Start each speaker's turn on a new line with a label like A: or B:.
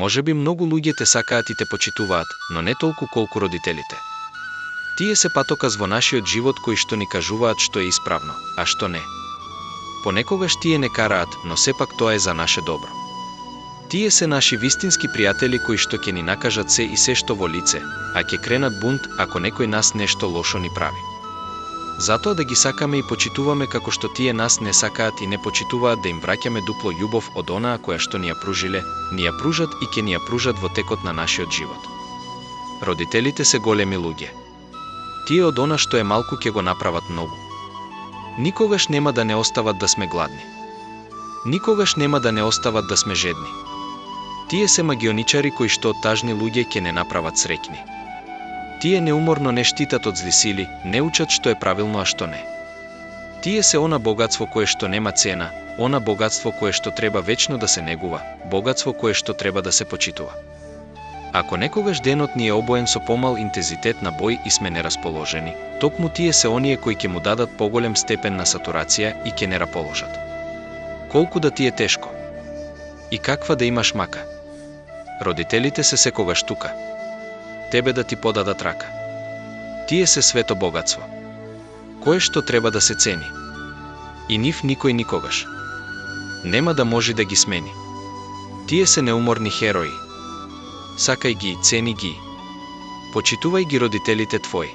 A: Можеби многу луѓе те сакаат и те почитуваат, но не толку колку родителите. Тие се патоказ во нашиот живот кои што ни кажуваат што е исправно, а што не. Понекогаш тие не караат, но сепак тоа е за наше добро. Тие се наши вистински пријатели кои што ќе ни накажат се и се што во лице, а ќе кренат бунт ако некој нас нешто лошо ни прави. Затоа да ги сакаме и почитуваме како што тие нас не сакаат и не почитуваат, да им враќаме дупло љубов од онаа која што ни ја пружиле, ни ја пружат и ќе ни ја пружат во текот на нашиот живот. Родителите се големи луѓе. Тие од она што е малку ќе го направат многу. Никогаш нема да не остават да сме гладни. Никогаш нема да не остават да сме жедни. Тие се магионичари кои што од тажни луѓе ќе не направат среќни. Тие неуморно не штитат од зли сили, не учат што е правилно а што не. Тие се она богатство кое што нема цена, она богатство кое што треба вечно да се негува, богатство кое што треба да се почитува. Ако некогаш денот ни е обоен со помал интензитет на бој и сме нерасположени, токму тие се оние кои ќе му дадат поголем степен на сатурација и ќе не раположат. Колку да ти е тешко? И каква да имаш мака? Родителите се секогаш тука. Тебе да ти подадат рака. Тие се свето богатство. Кое што треба да се цени. И нив никој никогаш нема да може да ги смени. Тие се неуморни херои. Сакај ги, цени ги. Почитувај ги родителите твои.